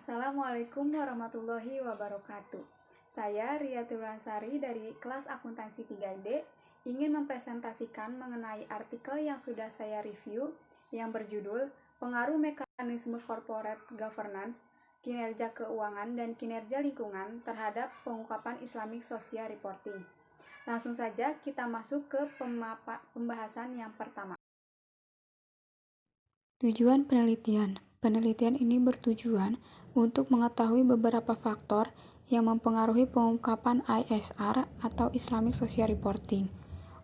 Assalamualaikum warahmatullahi wabarakatuh. Saya Riyatul Ansari dari kelas akuntansi 3D ingin mempresentasikan mengenai artikel yang sudah saya review yang berjudul Pengaruh Mekanisme Corporate Governance, Kinerja Keuangan dan Kinerja Lingkungan terhadap Pengungkapan Islamic Social Reporting. Langsung saja kita masuk ke pembahasan yang pertama. Tujuan penelitian. Penelitian ini bertujuan untuk mengetahui beberapa faktor yang mempengaruhi pengungkapan ISR atau Islamic Social Reporting,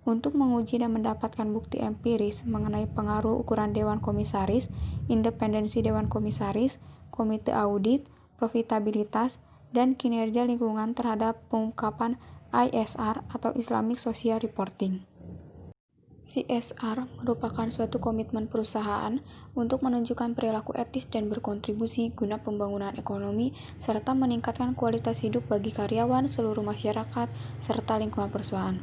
untuk menguji dan mendapatkan bukti empiris mengenai pengaruh ukuran Dewan Komisaris, independensi Dewan Komisaris, komite audit, profitabilitas, dan kinerja lingkungan terhadap pengungkapan ISR atau Islamic Social Reporting. CSR merupakan suatu komitmen perusahaan untuk menunjukkan perilaku etis dan berkontribusi guna pembangunan ekonomi serta meningkatkan kualitas hidup bagi karyawan, seluruh masyarakat, serta lingkungan perusahaan.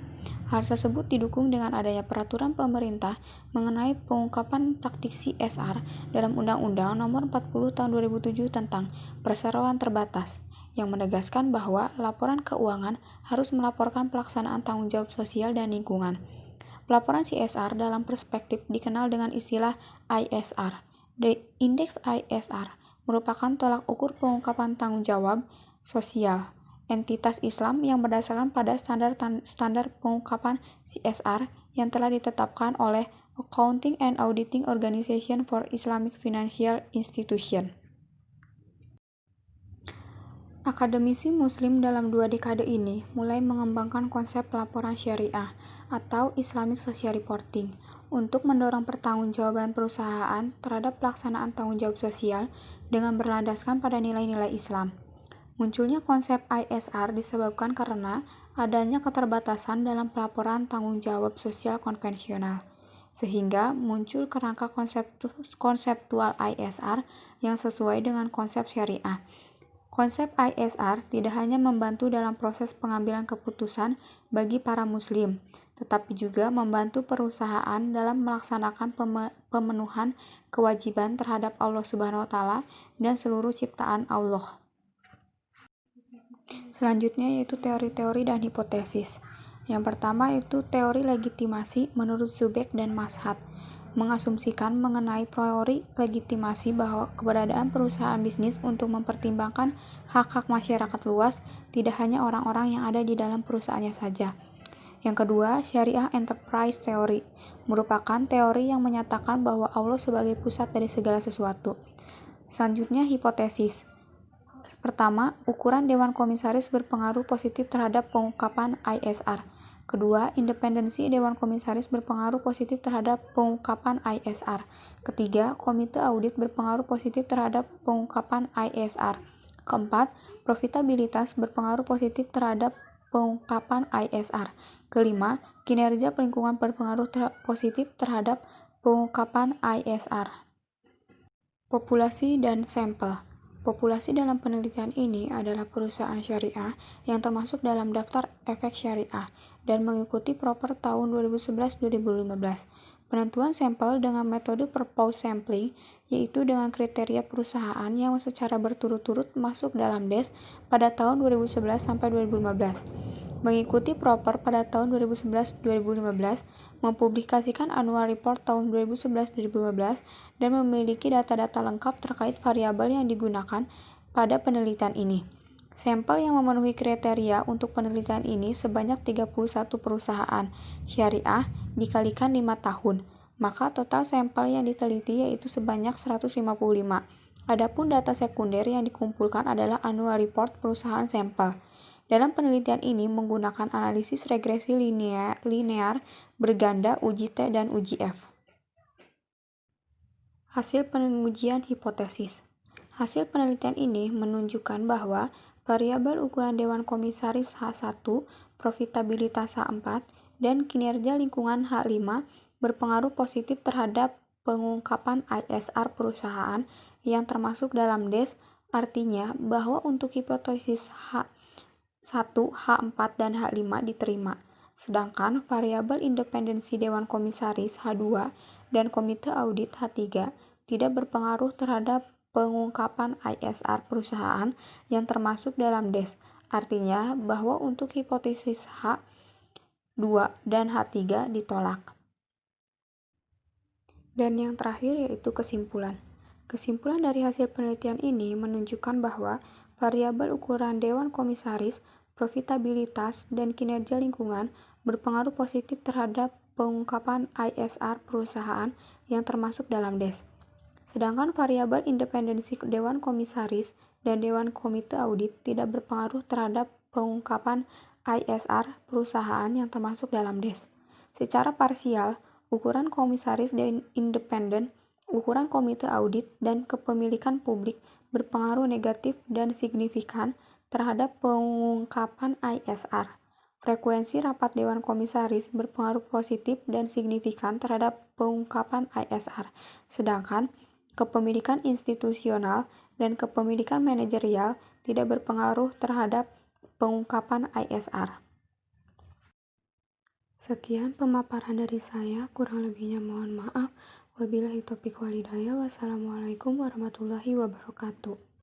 Hal tersebut didukung dengan adanya peraturan pemerintah mengenai pengungkapan praktik CSR dalam Undang-Undang Nomor 40 Tahun 2007 tentang Perseroan Terbatas, yang menegaskan bahwa laporan keuangan harus melaporkan pelaksanaan tanggung jawab sosial dan lingkungan. Pelaporan CSR dalam perspektif dikenal dengan istilah ISR. Indeks ISR merupakan tolak ukur pengungkapan tanggung jawab sosial entitas Islam yang berdasarkan pada standar pengungkapan CSR yang telah ditetapkan oleh Accounting and Auditing Organization for Islamic Financial Institution. Akademisi Muslim dalam 2 dekade ini mulai mengembangkan konsep pelaporan syariah atau Islamic Social Reporting untuk mendorong pertanggungjawaban perusahaan terhadap pelaksanaan tanggung jawab sosial dengan berlandaskan pada nilai-nilai Islam. Munculnya konsep ISR disebabkan karena adanya keterbatasan dalam pelaporan tanggung jawab sosial konvensional, sehingga muncul kerangka konseptual ISR yang sesuai dengan konsep syariah. Konsep ISR tidak hanya membantu dalam proses pengambilan keputusan bagi para muslim, tetapi juga membantu perusahaan dalam melaksanakan pemenuhan kewajiban terhadap Allah Subhanahu wa Ta'ala dan seluruh ciptaan Allah. Selanjutnya yaitu teori-teori dan hipotesis. Yang pertama yaitu teori legitimasi menurut Zubek dan Mashat, mengasumsikan mengenai teori legitimasi bahwa keberadaan perusahaan bisnis untuk mempertimbangkan hak-hak masyarakat luas, tidak hanya orang-orang yang ada di dalam perusahaannya saja. Yang kedua, Syariah Enterprise Theory merupakan teori yang menyatakan bahwa Allah sebagai pusat dari segala sesuatu. Selanjutnya, hipotesis. Pertama, ukuran Dewan Komisaris berpengaruh positif terhadap pengungkapan ISR. Kedua, independensi Dewan Komisaris berpengaruh positif terhadap pengungkapan ISR. Ketiga, komite audit berpengaruh positif terhadap pengungkapan ISR. Keempat, profitabilitas berpengaruh positif terhadap pengungkapan ISR. Kelima, kinerja lingkungan berpengaruh positif terhadap pengungkapan ISR. Populasi dan sampel. Populasi dalam penelitian ini adalah perusahaan syariah yang termasuk dalam daftar efek syariah dan mengikuti proper tahun 2011-2015. Penentuan sampel dengan metode purpose sampling, yaitu dengan kriteria perusahaan yang secara berturut-turut masuk dalam DES pada tahun 2011 sampai 2015. Mengikuti proper pada tahun 2011-2015, mempublikasikan annual report tahun 2011-2015, dan memiliki data-data lengkap terkait variabel yang digunakan pada penelitian ini. Sampel yang memenuhi kriteria untuk penelitian ini sebanyak 31 perusahaan syariah dikalikan 5 tahun, maka total sampel yang diteliti yaitu sebanyak 155. Adapun data sekunder yang dikumpulkan adalah annual report perusahaan sampel. Dalam penelitian ini menggunakan analisis regresi linear berganda uji T dan uji F. Hasil pengujian hipotesis. Hasil penelitian ini menunjukkan bahwa variabel ukuran Dewan Komisaris H1, profitabilitas H4, dan kinerja lingkungan H5 berpengaruh positif terhadap pengungkapan ISR perusahaan yang termasuk dalam DES, artinya bahwa untuk hipotesis H1, H4, dan H5 diterima, sedangkan variabel independensi Dewan Komisaris H2 dan komite audit H3 tidak berpengaruh terhadap pengungkapan ISR perusahaan yang termasuk dalam DES. Artinya bahwa untuk hipotesis H2 dan H3 ditolak. Dan yang terakhir yaitu kesimpulan. Kesimpulan dari hasil penelitian ini menunjukkan bahwa variabel ukuran Dewan Komisaris, profitabilitas, dan kinerja lingkungan berpengaruh positif terhadap pengungkapan ISR perusahaan yang termasuk dalam DES. Sedangkan variabel independensi Dewan Komisaris dan Dewan Komite Audit tidak berpengaruh terhadap pengungkapan ISR perusahaan yang termasuk dalam DES. Secara parsial, ukuran komisaris dan independen, ukuran komite audit, dan kepemilikan publik berpengaruh negatif dan signifikan terhadap pengungkapan ISR. Frekuensi rapat Dewan Komisaris berpengaruh positif dan signifikan terhadap pengungkapan ISR, sedangkan kepemilikan institusional dan kepemilikan manajerial tidak berpengaruh terhadap pengungkapan ISR. Sekian pemaparan dari saya, kurang lebihnya mohon maaf. Wabillahi taufiq wal hidayah. Wassalamualaikum warahmatullahi wabarakatuh.